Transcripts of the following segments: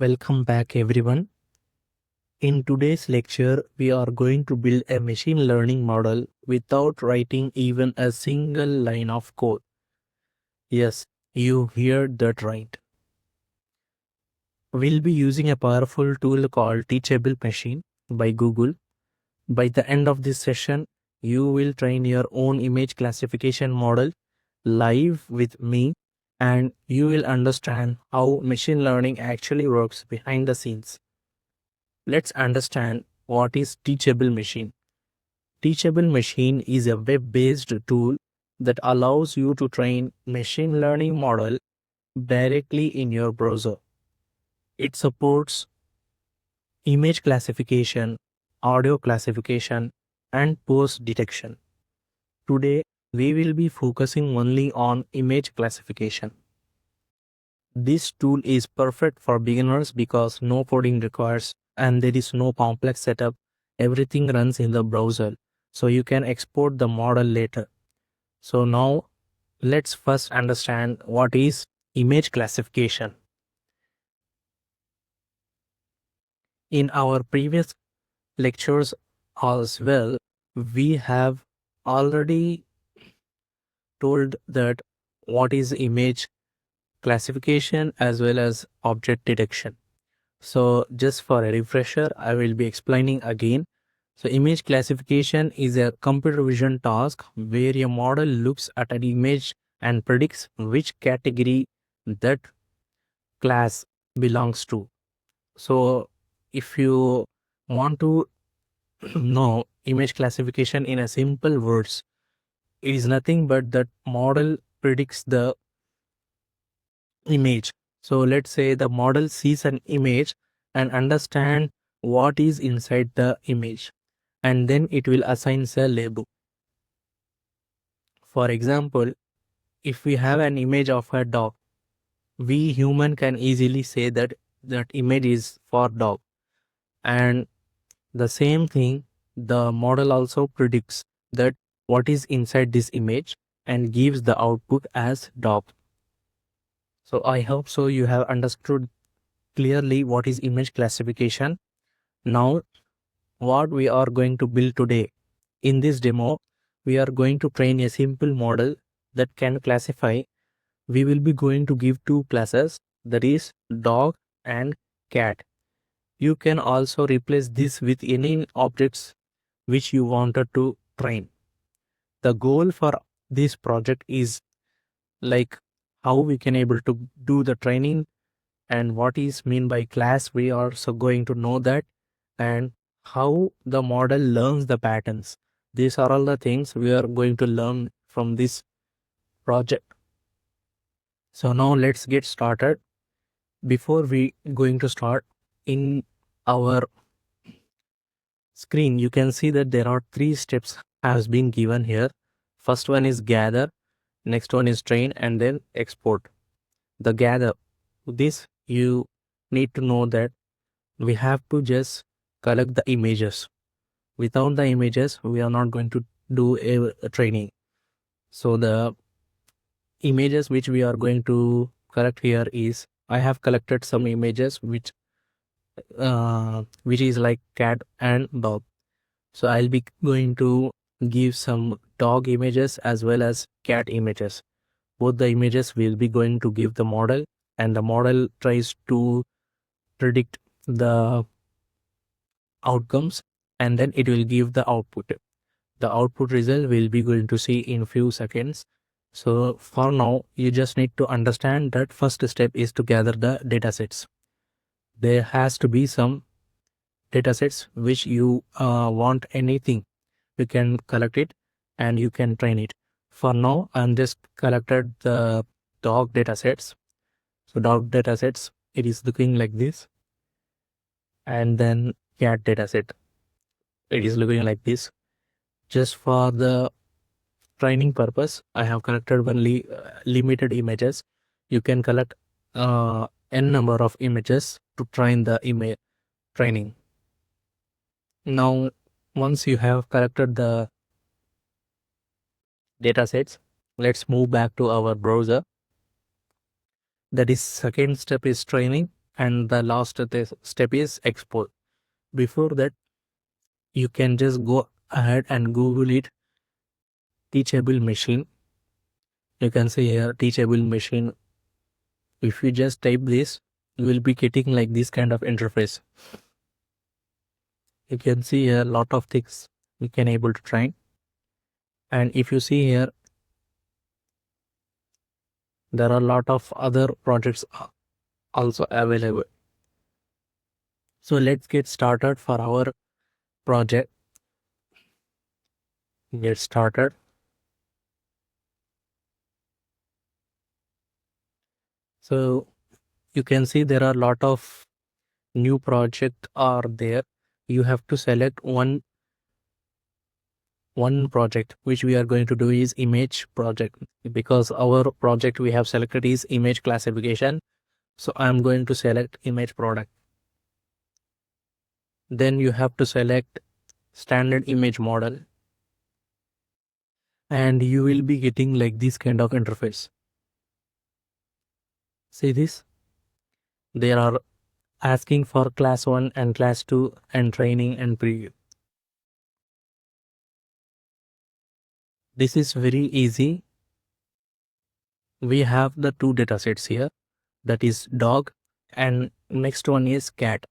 Welcome back everyone. In today's lecture, we are going to build a machine learning model without writing even a single line of code. Yes, you heard that right. We'll be using a powerful tool called Teachable Machine by Google. By the end of this session, you will train your own image classification model live with me, and you will understand how machine learning actually works behind the scenes. Let's understand what is Teachable Machine. Teachable Machine is a web-based tool that allows you to train machine learning model directly in your browser. It supports image classification, audio classification, and pose detection. Today, we will be focusing only on image classification. This tool is perfect for beginners because no coding requires and there is no complex setup. Everything runs in the browser, so you can export the model later. So now let's first understand what is image classification. In our previous lectures as well, we have already told that what is image classification as well as object detection. So just for a refresher, I will be explaining again. So image classification is a computer vision task where a model looks at an image and predicts which category that class belongs to. So if you want to know image classification in a simple words, it is nothing but that model predicts the image. So let's say the model sees an image and understand what is inside the image, and then it will assign a label. For example, if we have an image of a dog, we human can easily say that that image is for dog. And the same thing, the model also predicts that what is inside this image and gives the output as dog. So I hope so you have understood clearly what is image classification. Now, what we are going to build today. In this demo, we are going to train a simple model that can classify. We will be going to give two classes, that is dog and cat. You can also replace this with any objects which you wanted to train. The goal for this project is like how we can able to do the training and what is mean by class. We are also going to know that, and how the model learns the patterns. These are all the things we are going to learn from this project. So now let's get started. Before we going to start, in our screen you can see that there are three steps has been given here. First one is gather, next one is train, and then export. The gather, this you need to know that we have to just collect the images. Without the images, we are not going to do a training. So the images which we are going to collect here is, I have collected some images which is like cat and dog. So I'll be going to give some dog images as well as cat images. Both the images will be going to give the model, and the model tries to predict the outcomes, and then it will give the output. The output result will be going to see in few seconds. So for now, you just need to understand that first step is to gather the datasets. There has to be some datasets which you want anything. You can collect it and you can train it. For now, I'm just collected the dog datasets. So dog datasets, it is looking like this. And then cat dataset, it is looking like this. Just for the training purpose, I have collected only limited images. You can collect n number of images to train the image training. Now, once you have collected the datasets, let's move back to our browser. That is second step is training. and the last step is export. Before that, you can just go ahead and Google it, teachable machine. You can see here teachable machine. If you just type this, you will be getting like this kind of interface. You can see here a lot of things you can able to train. And if you see here, there are a lot of other projects also available. So let's get started for our project. Get started. So you can see there are a lot of new project are there. You have to select one project, which we are going to do is image project, because our project we have selected is image classification. So I'm going to select image product. Then you have to select standard image model, and you will be getting like this kind of interface. See this? They are asking for class 1 and class 2 and training and preview. This is very easy. We have the two datasets here, that is dog, and next one is cat.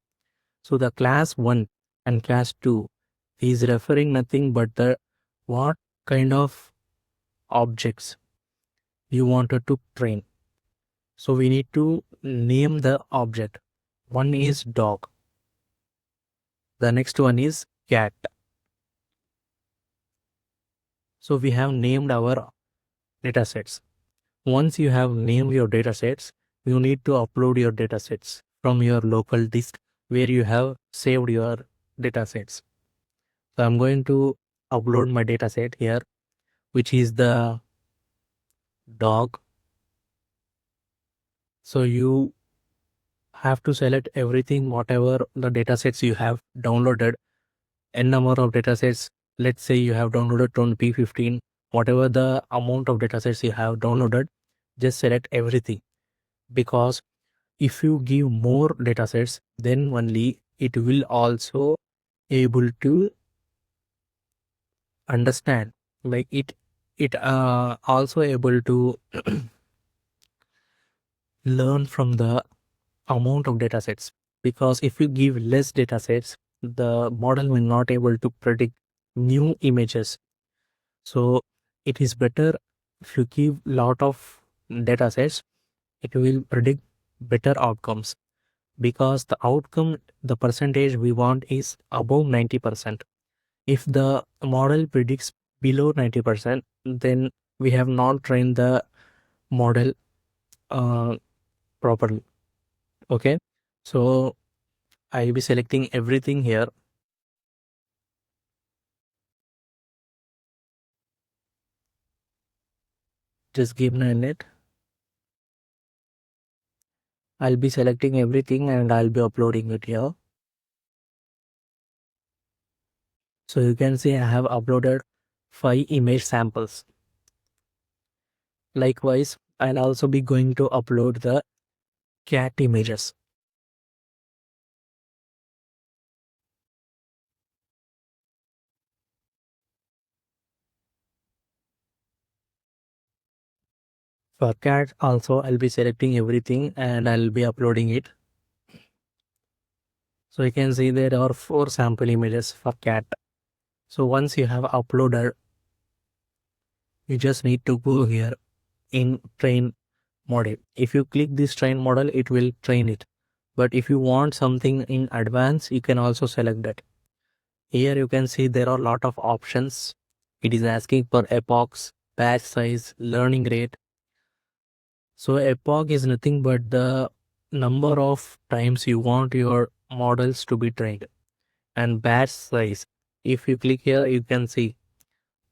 So the class 1 and class 2 is referring nothing but the what kind of objects you wanted to train. So we need to name the object. One is dog. The next one is cat. So we have named our datasets. Once you have named your datasets, you need to upload your datasets from your local disk where you have saved your datasets. So I'm going to upload my dataset here, which is the dog. So you have to select everything, whatever the datasets you have downloaded, n number of datasets. Let's say you have downloaded 20, 15, whatever the amount of datasets you have downloaded, just select everything. Because if you give more datasets, then only it will also able to understand, like it also able to learn from the amount of datasets. Because if you give less datasets, the model will not able to predict new images. So it is better if you give lot of datasets, it will predict better outcomes, because the outcome, the percentage we want is above 90%. If the model predicts below 90%, then we have not trained the model properly. Okay, so I'll be selecting everything here. Just give me a minute. I'll be selecting everything and I'll be uploading it here. So you can see I have uploaded 5 image samples. Likewise, I'll also be going to upload the cat images. For cat also, I'll be selecting everything and I'll be uploading it. So you can see there are 4 sample images for cat. So once you have uploaded, you just need to go here in train model. If you click this train model, it will train it. But if you want something in advance, you can also select that. Here you can see there are a lot of options. It is asking for epochs, batch size, learning rate. So epoch is nothing but the number of times you want your models to be trained. And batch size, if you click here, you can see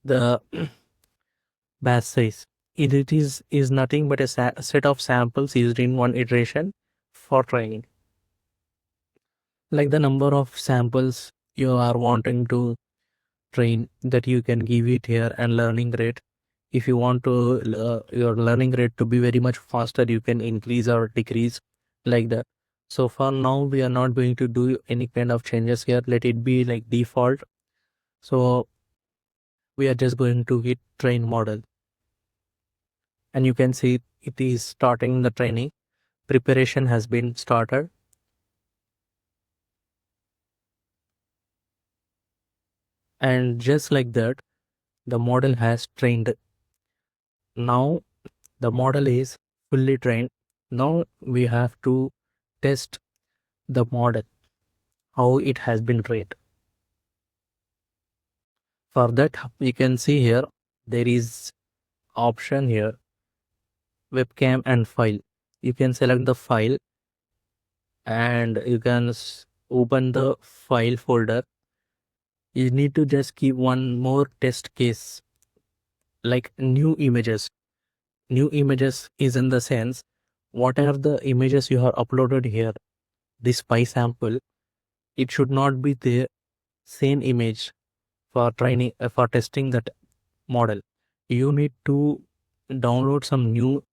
the batch size. It is nothing but a set of samples used in one iteration for training. Like the number of samples you are wanting to train, that you can give it here, and learning rate. If you want to your learning rate to be very much faster, you can increase or decrease like that. So for now, we are not going to do any kind of changes here. Let it be like default. So we are just going to hit train model. And you can see it is starting the training. Preparation has been started. And just like that, the model has trained. Now the model is fully trained. Now we have to test the model, how it has been trained. For that, you can see here, there is option here, webcam and file. You can select the file and you can open the file folder. You need to just keep one more test case, like new images. New images is in the sense, whatever the images you have uploaded here, this spy sample, it should not be the same image for training, for testing that model. You need to download some new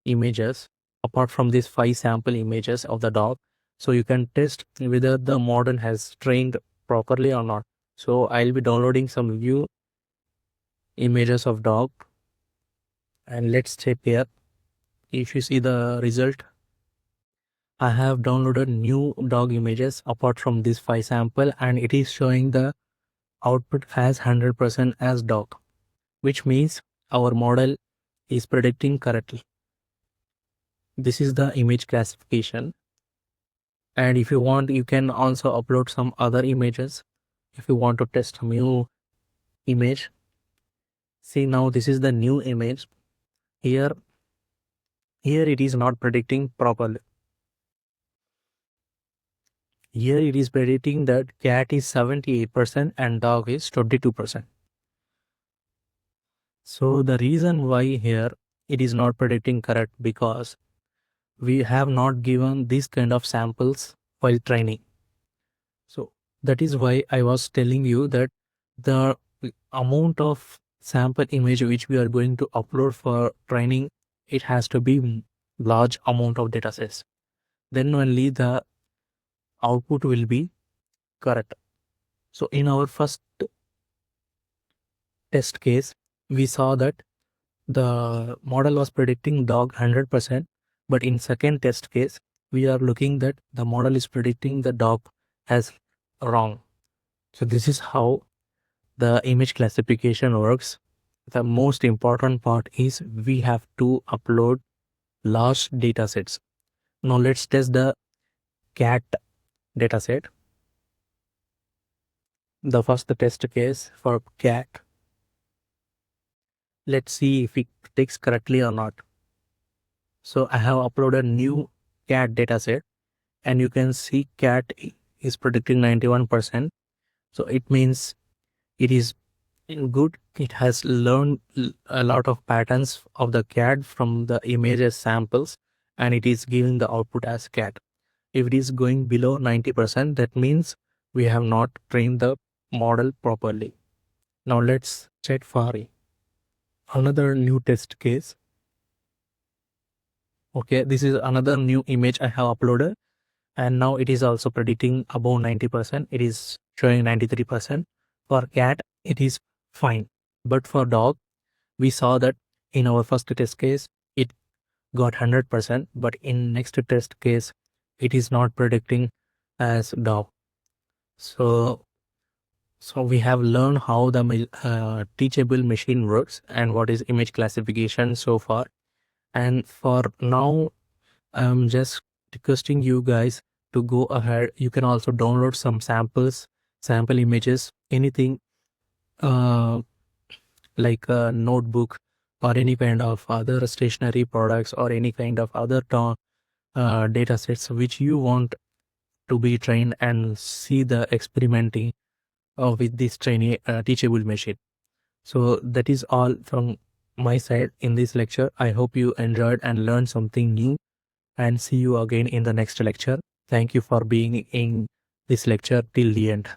images apart from these 5 sample images of the dog, so you can test whether the model has trained properly or not. So I'll be downloading some new images of dog, and let's check here. If you see the result, I have downloaded new dog images apart from this 5 sample, and it is showing the output as 100% as dog, which means our model is predicting correctly. This is the image classification. And if you want, you can also upload some other images if you want to test a new image. See, now this is the new image. Here it is not predicting properly. Here it is predicting that cat is 78% and dog is 22%. So the reason why here it is not predicting correct, because we have not given this kind of samples while training. So that is why I was telling you that the amount of sample image which we are going to upload for training, it has to be large amount of data sets. Then only the output will be correct. So in our first test case, we saw that the model was predicting dog 100%, but in second test case, we are looking that the model is predicting the dog as wrong. So this is how the image classification works. The most important part is we have to upload large data sets. Now let's test the cat dataset. The first test case for cat. Let's see if it takes correctly or not. So I have uploaded new cat dataset, and you can see cat is predicting 91%. So it means it is good. It has learned a lot of patterns of the cat from the images samples, and it is giving the output as cat. If it is going below 90%, that means we have not trained the model properly. Now let's check for another new test case. Okay, this is another new image I have uploaded, and now it is also predicting above 90%. It is showing 93%. For cat, it is fine. But for dog, we saw that in our first test case, it got 100%, but in next test case, it is not predicting as dog. So we have learned how the teachable machine works and what is image classification so far. And for now, I'm just requesting you guys to go ahead. You can also download some sample images, anything like a notebook or any kind of other stationery products or any kind of other data sets which you want to be trained and see the experimenting with this teachable machine. So that is all from my side in this lecture. I hope you enjoyed and learned something new, and see you again in the next lecture. Thank you for being in this lecture till the end.